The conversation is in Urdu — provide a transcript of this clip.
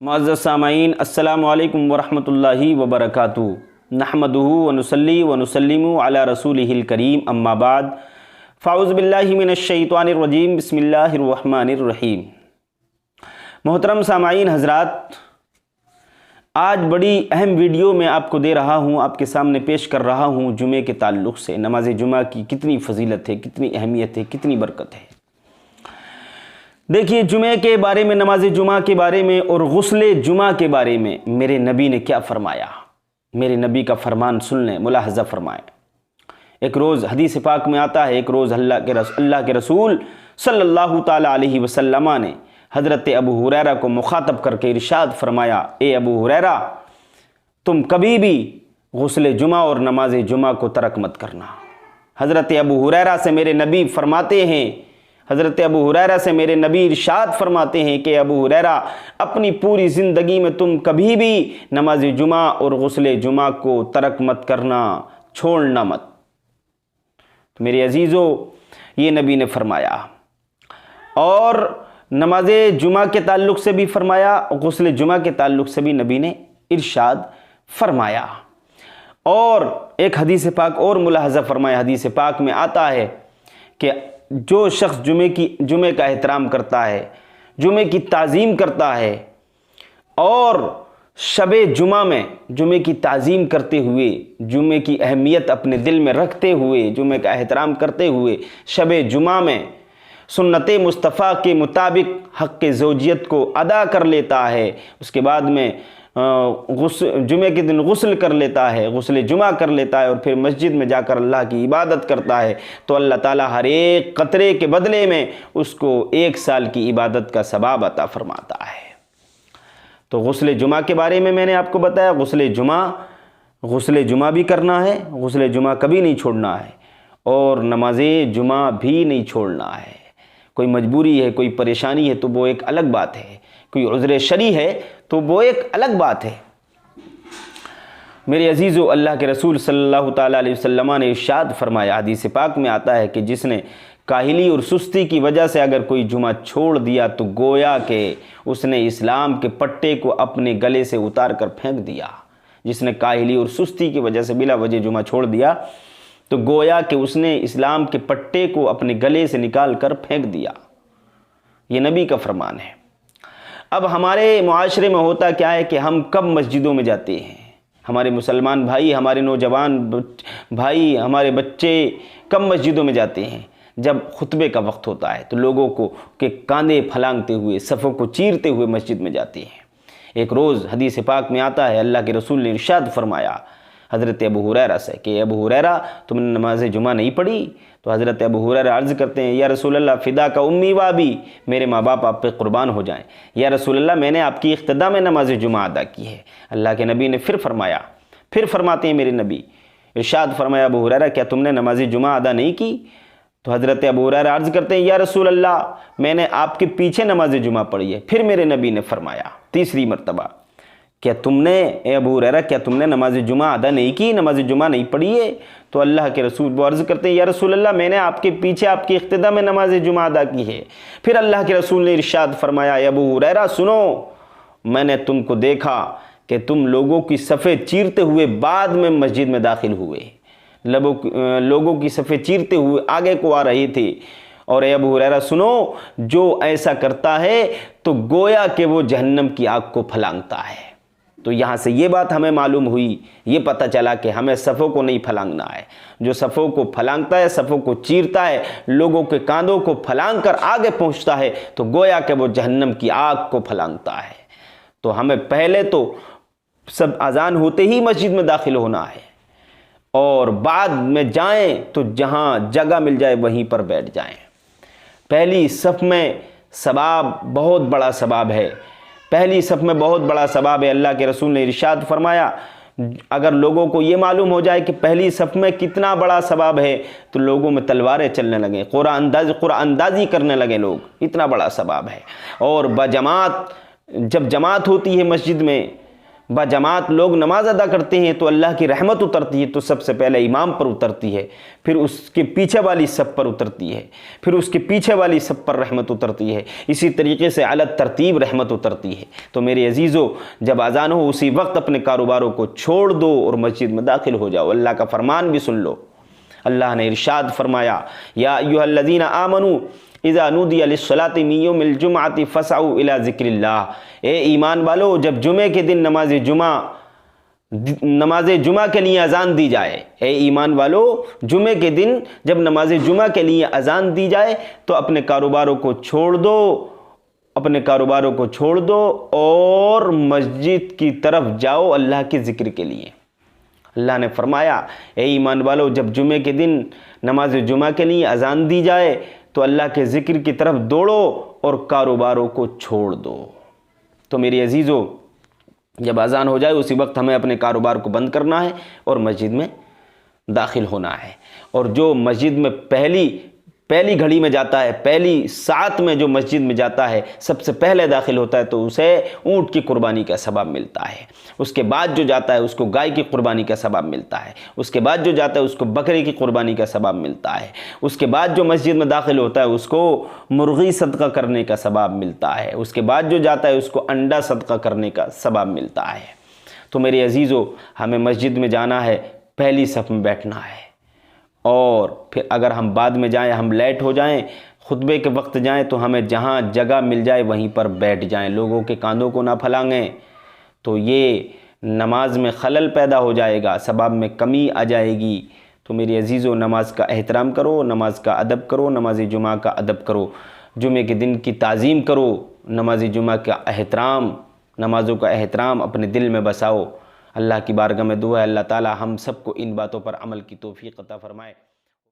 معزز سامعین، السلام علیکم ورحمۃ اللہ وبرکاتہ۔ نحمدہ ونصلی ونسلم علی رسولہ الکریم، اما بعد، فاعوذ باللہ من الشیطان الرجیم، بسم اللہ الرحمن الرحیم۔ محترم سامعین حضرات، آج بڑی اہم ویڈیو میں آپ کو دے رہا ہوں، آپ کے سامنے پیش کر رہا ہوں جمعے کے تعلق سے۔ نماز جمعہ کی کتنی فضیلت ہے، کتنی اہمیت ہے، کتنی برکت ہے۔ دیکھیے، جمعے کے بارے میں، نماز جمعہ کے بارے میں اور غسل جمعہ کے بارے میں میرے نبی نے کیا فرمایا، میرے نبی کا فرمان سن لیں، ملاحظہ فرمائیں۔ ایک روز حدیث پاک میں آتا ہے، ایک روز اللہ کے رسول صلی اللہ تعالی علیہ وسلم نے حضرت ابو ہریرہ کو مخاطب کر کے ارشاد فرمایا، اے ابو ہریرہ، تم کبھی بھی غسل جمعہ اور نماز جمعہ کو ترک مت کرنا۔ حضرت ابو ہریرہ سے میرے نبی فرماتے ہیں، حضرت ابو ہریرہ سے میرے نبی ارشاد فرماتے ہیں کہ ابو ہریرہ، اپنی پوری زندگی میں تم کبھی بھی نماز جمعہ اور غسل جمعہ کو ترک مت کرنا، چھوڑنا مت۔ تو میرے عزیزو، یہ نبی نے فرمایا، اور نماز جمعہ کے تعلق سے بھی فرمایا، غسل جمعہ کے تعلق سے بھی نبی نے ارشاد فرمایا۔ اور ایک حدیث پاک اور ملاحظہ فرمایا، حدیث پاک میں آتا ہے کہ جو شخص جمعے کا احترام کرتا ہے، جمعے کی تعظیم کرتا ہے، اور شب جمعہ میں جمعے کی تعظیم کرتے ہوئے، جمعے کی اہمیت اپنے دل میں رکھتے ہوئے، جمعے کا احترام کرتے ہوئے شب جمعہ میں سنت مصطفیٰ کے مطابق حق زوجیت کو ادا کر لیتا ہے، اس کے بعد میں جمعے کے دن غسل کر لیتا ہے، غسل جمعہ کر لیتا ہے، اور پھر مسجد میں جا کر اللہ کی عبادت کرتا ہے، تو اللہ تعالیٰ ہر ایک قطرے کے بدلے میں اس کو 1 سال کی عبادت کا ثواب عطا فرماتا ہے۔ تو غسل جمعہ کے بارے میں میں نے آپ کو بتایا، غسل جمعہ بھی کرنا ہے، غسل جمعہ کبھی نہیں چھوڑنا ہے، اور نماز جمعہ بھی نہیں چھوڑنا ہے۔ کوئی مجبوری ہے، کوئی پریشانی ہے تو وہ ایک الگ بات ہے، کوئی عذر شرعی ہے تو وہ ایک الگ بات ہے۔ میرے عزیزو، اللہ کے رسول صلی اللہ تعالیٰ علیہ وسلم نے ارشاد فرمایا، حدیث پاک میں آتا ہے کہ جس نے کاہلی اور سستی کی وجہ سے اگر کوئی جمعہ چھوڑ دیا تو گویا کہ اس نے اسلام کے پٹے کو اپنے گلے سے اتار کر پھینک دیا۔ جس نے کاہلی اور سستی کی وجہ سے بلا وجہ جمعہ چھوڑ دیا تو گویا کہ اس نے اسلام کے پٹے کو اپنے گلے سے نکال کر پھینک دیا۔ یہ نبی کا فرمان ہے۔ اب ہمارے معاشرے میں ہوتا کیا ہے کہ ہم کب مسجدوں میں جاتے ہیں، ہمارے مسلمان بھائی، ہمارے نوجوان بھائی، ہمارے بچے کب مسجدوں میں جاتے ہیں؟ جب خطبے کا وقت ہوتا ہے تو لوگوں کو کہ کاندھے پھلانگتے ہوئے، صفوں کو چیرتے ہوئے مسجد میں جاتے ہیں۔ ایک روز حدیث پاک میں آتا ہے، اللہ کے رسول نے ارشاد فرمایا حضرت ابو ہریرہ سے کہ ابو ہریرہ، تم نے نماز جمعہ نہیں پڑھی؟ تو حضرت ابو ہریرہ عرض کرتے ہیں، یا رسول اللہ، فدا کا امی و ابی، میرے ماں باپ آپ پہ قربان ہو جائیں۔ یا رسول اللہ، میں نے آپ کی اقتداء میں نماز جمعہ ادا کی ہے۔ اللہ کے نبی نے پھر فرماتے ہیں میرے نبی، ارشاد فرمایا، ابو ہریرہ، کیا تم نے نماز جمعہ ادا نہیں کی؟ تو حضرت ابو ہریرہ عرض کرتے ہیں، یا رسول اللہ، میں نے آپ کے پیچھے نماز جمعہ پڑھی ہے۔ پھر میرے نبی نے فرمایا تیسری مرتبہ، کیا تم نے، اے ابو ہریرہ، کیا تم نے نماز جمعہ ادا نہیں کی، نماز جمعہ نہیں پڑھی ہے؟ تو اللہ کے رسول وہ عرض کرتے ہیں، یا رسول اللہ، میں نے آپ کے پیچھے آپ کی اقتداء میں نماز جمعہ ادا کی ہے۔ پھر اللہ کے رسول نے ارشاد فرمایا، اے ابو ہریرہ، سنو، میں نے تم کو دیکھا کہ تم لوگوں کی صفیں چیرتے ہوئے بعد میں مسجد میں داخل ہوئے، لوگوں کی صفیں چیرتے ہوئے آگے کو آ رہے تھے، اور اے ابو ہریرہ سنو، جو ایسا کرتا ہے تو گویا کہ وہ جہنم کی آگ کو پھلانگتا ہے۔ تو یہاں سے یہ بات ہمیں معلوم ہوئی، یہ پتہ چلا کہ ہمیں صفوں کو نہیں پھلانگنا ہے۔ جو صفوں کو پھلانگتا ہے، صفوں کو چیرتا ہے، لوگوں کے کاندھوں کو پھلانگ کر آگے پہنچتا ہے، تو گویا کہ وہ جہنم کی آگ کو پھلانگتا ہے۔ تو ہمیں پہلے تو سب اذان ہوتے ہی مسجد میں داخل ہونا ہے، اور بعد میں جائیں تو جہاں جگہ مل جائے وہیں پر بیٹھ جائیں۔ پہلی صف میں ثواب، بہت بڑا ثواب ہے، پہلی صف میں بہت بڑا ثواب ہے۔ اللہ کے رسول نے ارشاد فرمایا، اگر لوگوں کو یہ معلوم ہو جائے کہ پہلی صف میں کتنا بڑا ثواب ہے تو لوگوں میں تلواریں چلنے لگیں، قرآن اندازی کرنے لگے لوگ، اتنا بڑا ثواب ہے۔ اور بجماعت، جب جماعت ہوتی ہے مسجد میں، بجماعت لوگ نماز ادا کرتے ہیں تو اللہ کی رحمت اترتی ہے، تو سب سے پہلے امام پر اترتی ہے، پھر اس کے پیچھے والی صف پر اترتی ہے، پھر اس کے پیچھے والی صف پر رحمت اترتی ہے، اسی طریقے سے اعلیٰ ترتیب رحمت اترتی ہے۔ تو میرے عزیزو، جب اذان ہو اسی وقت اپنے کاروباروں کو چھوڑ دو اور مسجد میں داخل ہو جاؤ، اللہ کا فرمان بھی سن لو۔ اللہ نے ارشاد فرمایا، یا ایھا الذین آمنوا اذا نودی للصلاۃ من یوم الجمعۃ فاسعوا الی ذکر اللہ، اے ایمان والو، جب جمعے کے دن نماز جمعہ کے لیے اذان دی جائے، اے ایمان والو، جمعے کے دن جب نماز جمعہ کے لیے اذان دی جائے تو اپنے کاروباروں کو چھوڑ دو اور مسجد کی طرف جاؤ اللہ کے ذکر کے لیے۔ اللہ نے فرمایا، اے ایمان والو، جب جمعے کے دن نماز جمعہ کے لیے اذان دی جائے تو اللہ کے ذکر کی طرف دوڑو اور کاروباروں کو چھوڑ دو۔ تو میری عزیزو، جب اذان ہو جائے اسی وقت ہمیں اپنے کاروبار کو بند کرنا ہے اور مسجد میں داخل ہونا ہے۔ اور جو مسجد میں پہلی گھڑی میں جاتا ہے، پہلی ساعت میں جو مسجد میں جاتا ہے، سب سے پہلے داخل ہوتا ہے تو اسے اونٹ کی قربانی کا ثواب ملتا ہے۔ اس کے بعد جو جاتا ہے اس کو گائے کی قربانی کا ثواب ملتا ہے۔ اس کے بعد جو جاتا ہے اس کو بکرے کی قربانی کا ثواب ملتا ہے۔ اس کے بعد جو مسجد میں داخل ہوتا ہے اس کو مرغی صدقہ کرنے کا ثواب ملتا ہے۔ اس کے بعد جو جاتا ہے اس کو انڈا صدقہ کرنے کا ثواب ملتا ہے۔ تو میرے عزیزو، ہمیں مسجد میں جانا ہے، پہلی صف میں بیٹھنا ہے، اور پھر اگر ہم بعد میں جائیں، ہم لیٹ ہو جائیں، خطبے کے وقت جائیں تو ہمیں جہاں جگہ مل جائے وہیں پر بیٹھ جائیں، لوگوں کے کاندھوں کو نہ پھلانگیں، تو یہ نماز میں خلل پیدا ہو جائے گا، ثواب میں کمی آ جائے گی۔ تو میری عزیزو، نماز کا احترام کرو، نماز کا ادب کرو، نماز جمعہ کا ادب کرو، جمعے کے دن کی تعظیم کرو، نماز جمعہ کا احترام، نمازوں کا احترام اپنے دل میں بساؤ۔ اللہ کی بارگاہ میں دعا ہے اللہ تعالی ہم سب کو ان باتوں پر عمل کی توفیق عطا فرمائے۔